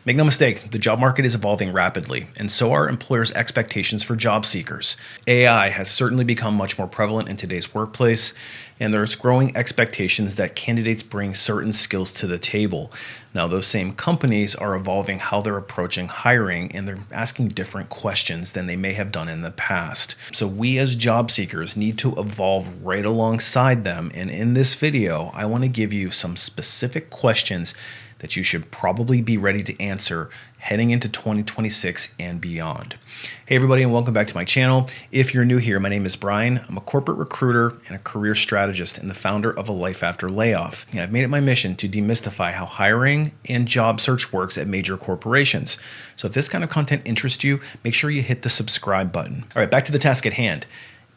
Make no mistake, the job market is evolving rapidly, and so are employers' expectations for job seekers. AI has certainly become much more prevalent in today's workplace, and there's growing expectations that candidates bring certain skills to the table. Now, those same companies are evolving how they're approaching hiring, and they're asking different questions than they may have done in the past. So we as job seekers need to evolve right alongside them, and in this video, I want to give you some specific questions that you should probably be ready to answer heading into 2026 and beyond. Hey everybody, and welcome back to my channel. If you're new here, my name is Brian. I'm a corporate recruiter and a career strategist and the founder of A Life After Layoff. And I've made it my mission to demystify how hiring and job search works at major corporations. So if this kind of content interests you, make sure you hit the subscribe button. All right, back to the task at hand,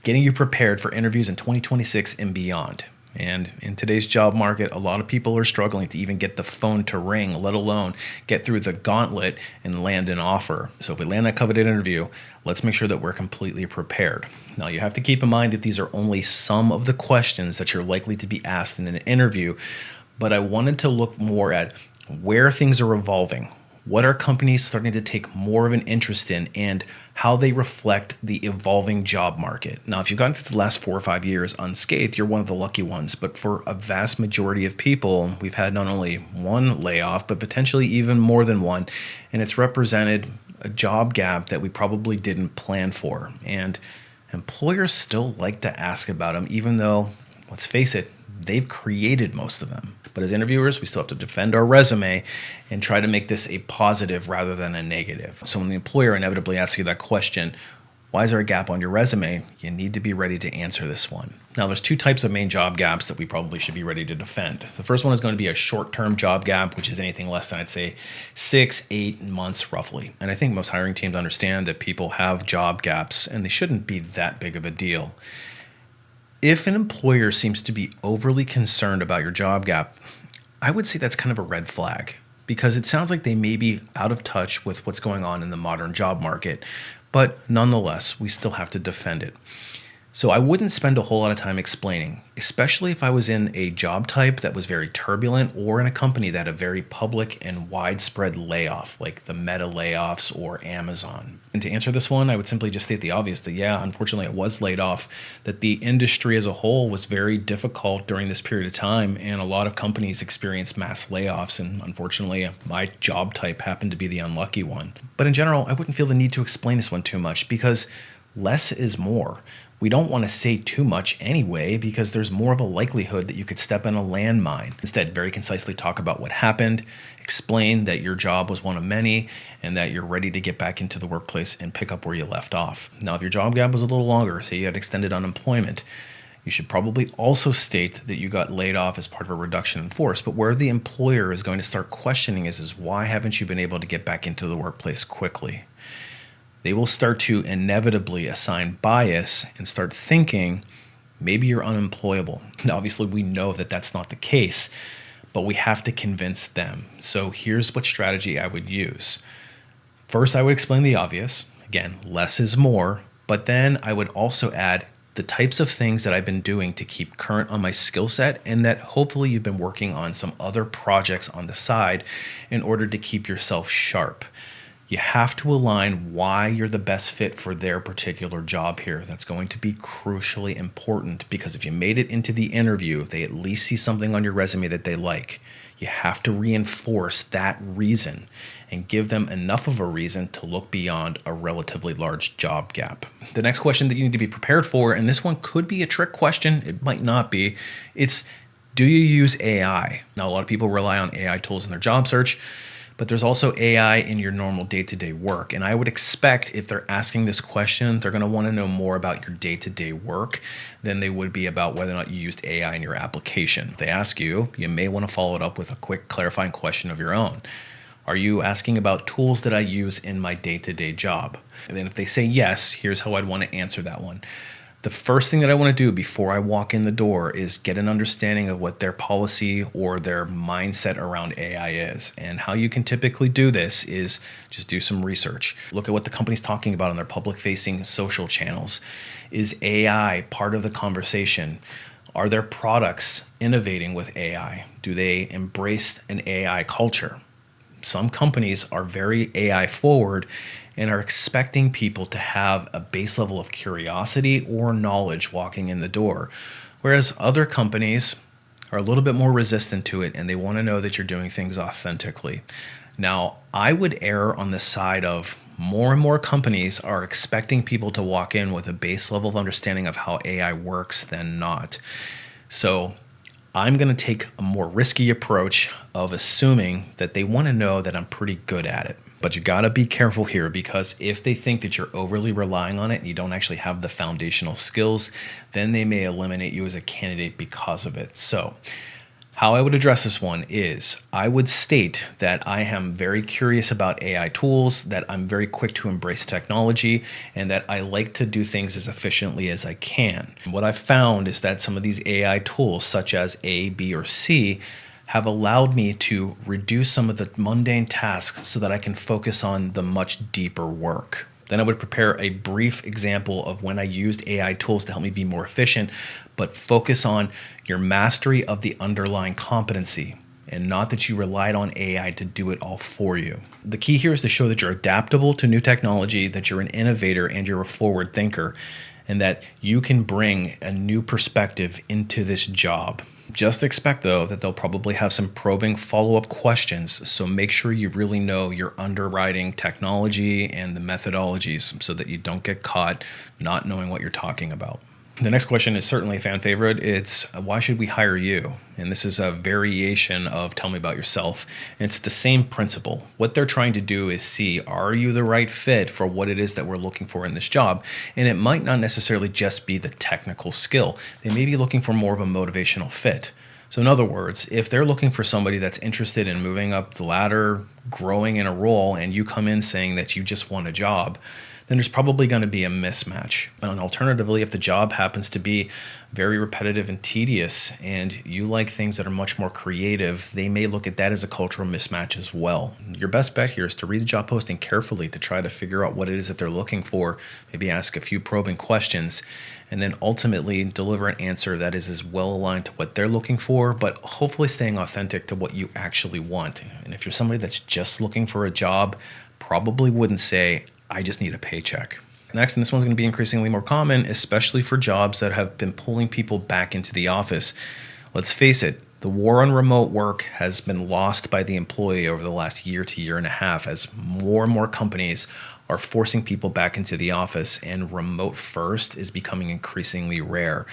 getting you prepared for interviews in 2026 and beyond. And in today's job market, a lot of people are struggling to even get the phone to ring, let alone get through the gauntlet and land an offer. So if we land that coveted interview, let's make sure that we're completely prepared. Now, you have to keep in mind that these are only some of the questions that you're likely to be asked in an interview, but I wanted to look more at where things are evolving. What are companies starting to take more of an interest in, and how they reflect the evolving job market? Now, if you've gotten through the last 4 or 5 years unscathed, you're one of the lucky ones. But for a vast majority of people, we've had not only one layoff, but potentially even more than one. And it's represented a job gap that we probably didn't plan for. And employers still like to ask about them, even though, let's face it, they've created most of them. But as interviewers, we still have to defend our resume and try to make this a positive rather than a negative. So when the employer inevitably asks you that question, why is there a gap on your resume? You need to be ready to answer this one. Now, there's two types of main job gaps that we probably should be ready to defend. The first one is going to be a short-term job gap, which is anything less than, I'd say, 6-8 months roughly. And I think most hiring teams understand that people have job gaps, and they shouldn't be that big of a deal. If an employer seems to be overly concerned about your job gap, I would say that's kind of a red flag, because it sounds like they may be out of touch with what's going on in the modern job market. But nonetheless, we still have to defend it. So I wouldn't spend a whole lot of time explaining, especially if I was in a job type that was very turbulent or in a company that had a very public and widespread layoff, like the Meta layoffs or Amazon. And to answer this one, I would simply just state the obvious that, yeah, unfortunately, I was laid off, that the industry as a whole was very difficult during this period of time, and a lot of companies experienced mass layoffs, and unfortunately, my job type happened to be the unlucky one. But in general, I wouldn't feel the need to explain this one too much, because less is more. We don't want to say too much anyway, because there's more of a likelihood that you could step in a landmine. Instead, very concisely talk about what happened, explain that your job was one of many, and that you're ready to get back into the workplace and pick up where you left off. Now, if your job gap was a little longer, say you had extended unemployment, you should probably also state that you got laid off as part of a reduction in force. But where the employer is going to start questioning is why haven't you been able to get back into the workplace quickly? They will start to inevitably assign bias and start thinking maybe you're unemployable. Now, obviously, we know that that's not the case, but we have to convince them. So here's what strategy I would use. First, I would explain the obvious. Again, less is more. But then I would also add the types of things that I've been doing to keep current on my skill set, and that hopefully you've been working on some other projects on the side in order to keep yourself sharp. You have to align why you're the best fit for their particular job here. That's going to be crucially important, because if you made it into the interview, they at least see something on your resume that they like. You have to reinforce that reason and give them enough of a reason to look beyond a relatively large job gap. The next question that you need to be prepared for, and this one could be a trick question, it might not be, it's, do you use AI? Now, a lot of people rely on AI tools in their job search, but there's also AI in your normal day-to-day work. And I would expect if they're asking this question, they're going to want to know more about your day-to-day work than they would be about whether or not you used AI in your application. If they ask you, you may want to follow it up with a quick clarifying question of your own. Are you asking about tools that I use in my day-to-day job? And then if they say yes, here's how I'd want to answer that one. The first thing that I want to do before I walk in the door is get an understanding of what their policy or their mindset around AI is. And how you can typically do this is just do some research. Look at what the company's talking about on their public-facing social channels. Is AI part of the conversation? Are their products innovating with AI? Do they embrace an AI culture? Some companies are very AI forward and are expecting people to have a base level of curiosity or knowledge walking in the door, whereas other companies are a little bit more resistant to it and they want to know that you're doing things authentically. Now, I would err on the side of more and more companies are expecting people to walk in with a base level of understanding of how AI works than not. So I'm going to take a more risky approach of assuming that they want to know that I'm pretty good at it. But you got to be careful here, because if they think that you're overly relying on it and you don't actually have the foundational skills, then they may eliminate you as a candidate because of it. So how I would address this one is I would state that I am very curious about AI tools, that I'm very quick to embrace technology, and that I like to do things as efficiently as I can. What I've found is that some of these AI tools, such as A, B, or C, have allowed me to reduce some of the mundane tasks so that I can focus on the much deeper work. Then I would prepare a brief example of when I used AI tools to help me be more efficient, but focus on your mastery of the underlying competency and not that you relied on AI to do it all for you. The key here is to show that you're adaptable to new technology, that you're an innovator and you're a forward thinker, and that you can bring a new perspective into this job. Just expect, though, that they'll probably have some probing follow-up questions, so make sure you really know your underwriting technology and the methodologies so that you don't get caught not knowing what you're talking about. The next question is certainly a fan favorite. It's, why should we hire you? And this is a variation of tell me about yourself. And it's the same principle. What they're trying to do is see, are you the right fit for what it is that we're looking for in this job? And it might not necessarily just be the technical skill. They may be looking for more of a motivational fit. So in other words, if they're looking for somebody that's interested in moving up the ladder, growing in a role, and you come in saying that you just want a job, then there's probably going to be a mismatch. And alternatively, if the job happens to be very repetitive and tedious and you like things that are much more creative, they may look at that as a cultural mismatch as well. Your best bet here is to read the job posting carefully to try to figure out what it is that they're looking for, maybe ask a few probing questions, and then ultimately deliver an answer that is as well aligned to what they're looking for, but hopefully staying authentic to what you actually want. And if you're somebody that's just looking for a job, probably wouldn't say, I just need a paycheck. Next, and this one's going to be increasingly more common, especially for jobs that have been pulling people back into the office. Let's face it, the war on remote work has been lost by the employee over the last year to year and a half as more and more companies are forcing people back into the office, and remote first is becoming increasingly rare.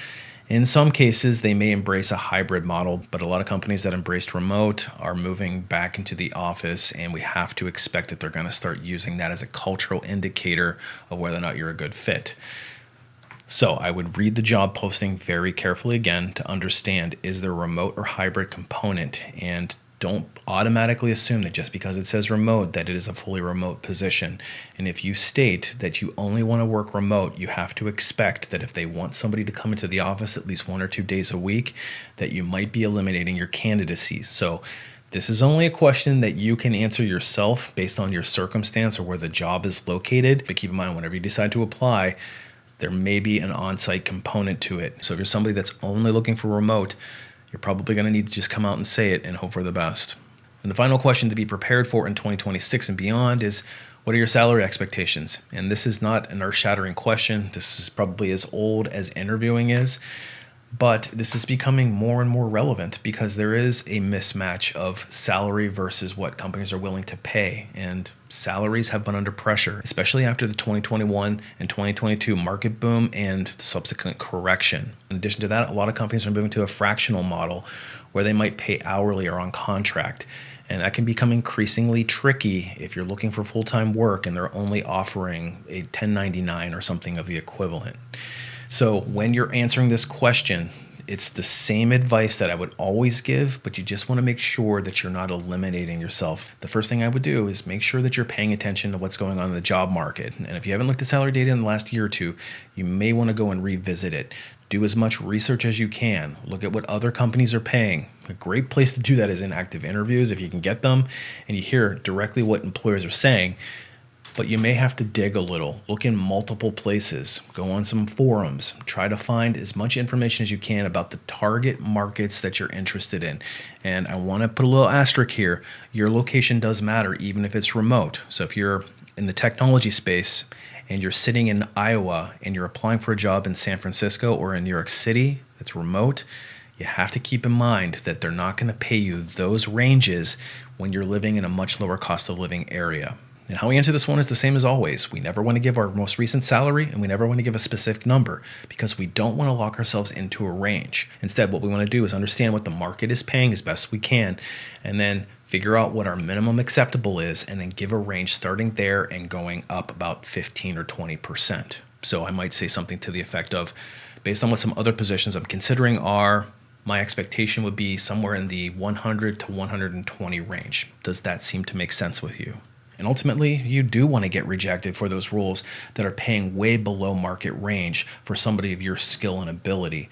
In some cases, they may embrace a hybrid model, but a lot of companies that embraced remote are moving back into the office, and we have to expect that they're going to start using that as a cultural indicator of whether or not you're a good fit. So I would read the job posting very carefully again to understand, is there a remote or hybrid component? And don't automatically assume that just because it says remote that it is a fully remote position. And if you state that you only want to work remote, you have to expect that if they want somebody to come into the office at least 1 or 2 days a week, that you might be eliminating your candidacy. So this is only a question that you can answer yourself based on your circumstance or where the job is located. But keep in mind, whenever you decide to apply, there may be an on-site component to it. So if you're somebody that's only looking for remote, you're probably going to need to just come out and say it and hope for the best. And the final question to be prepared for in 2026 and beyond is, what are your salary expectations? And this is not an earth-shattering question. This is probably as old as interviewing is. But this is becoming more and more relevant because there is a mismatch of salary versus what companies are willing to pay. And salaries have been under pressure, especially after the 2021 and 2022 market boom and subsequent correction. In addition to that, a lot of companies are moving to a fractional model where they might pay hourly or on contract. And that can become increasingly tricky if you're looking for full-time work and they're only offering a 1099 or something of the equivalent. So when you're answering this question, it's the same advice that I would always give, but you just want to make sure that you're not eliminating yourself. The first thing I would do is make sure that you're paying attention to what's going on in the job market. And if you haven't looked at salary data in the last year or two, you may want to go and revisit it. Do as much research as you can. Look at what other companies are paying. A great place to do that is in active interviews if you can get them and you hear directly what employers are saying. But you may have to dig a little, look in multiple places, go on some forums, try to find as much information as you can about the target markets that you're interested in. And I want to put a little asterisk here. Your location does matter, even if it's remote. So if you're in the technology space and you're sitting in Iowa and you're applying for a job in San Francisco or in New York City that's remote, you have to keep in mind that they're not going to pay you those ranges when you're living in a much lower cost of living area. And how we answer this one is the same as always. We never want to give our most recent salary, and we never want to give a specific number because we don't want to lock ourselves into a range. Instead, what we want to do is understand what the market is paying as best we can, and then figure out what our minimum acceptable is, and then give a range starting there and going up about 15 or 20%. So I might say something to the effect of, based on what some other positions I'm considering are, my expectation would be somewhere in the 100 to 120 range. Does that seem to make sense with you? And ultimately, you do want to get rejected for those roles that are paying way below market range for somebody of your skill and ability.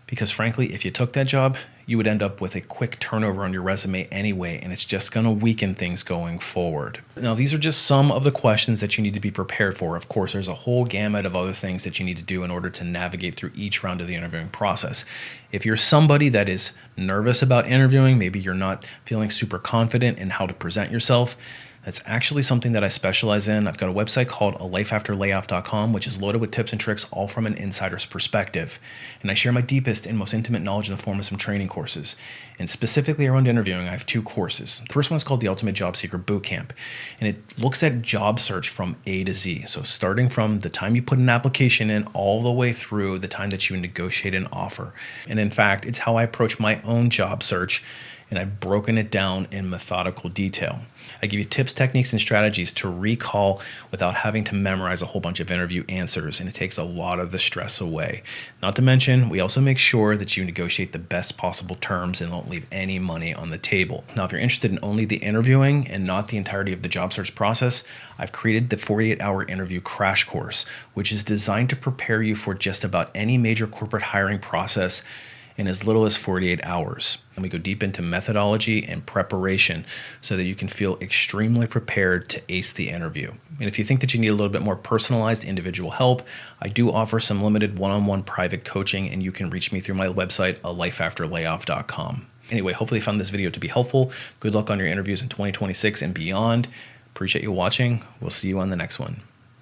Because frankly, if you took that job, you would end up with a quick turnover on your resume anyway, and it's just going to weaken things going forward. Now, these are just some of the questions that you need to be prepared for. Of course, there's a whole gamut of other things that you need to do in order to navigate through each round of the interviewing process. If you're somebody that is nervous about interviewing, maybe you're not feeling super confident in how to present yourself, that's actually something that I specialize in. I've got a website called alifeafterlayoff.com, which is loaded with tips and tricks, all from an insider's perspective. And I share my deepest and most intimate knowledge in the form of some training courses. And specifically around interviewing, I have 2 courses. The first one is called the Ultimate Job Seeker Bootcamp, and it looks at job search from A to Z. So starting from the time you put an application in all the way through the time that you negotiate an offer. And in fact, it's how I approach my own job search, and I've broken it down in methodical detail. I give you tips, techniques, and strategies to recall without having to memorize a whole bunch of interview answers, and it takes a lot of the stress away. Not to mention, we also make sure that you negotiate the best possible terms and don't leave any money on the table. Now, if you're interested in only the interviewing and not the entirety of the job search process, I've created the 48-hour interview crash course, which is designed to prepare you for just about any major corporate hiring process in as little as 48 hours. And we go deep into methodology and preparation so that you can feel extremely prepared to ace the interview. And if you think that you need a little bit more personalized individual help, I do offer some limited one-on-one private coaching, and you can reach me through my website, alifeafterlayoff.com. Anyway, hopefully you found this video to be helpful. Good luck on your interviews in 2026 and beyond. Appreciate you watching. We'll see you on the next one.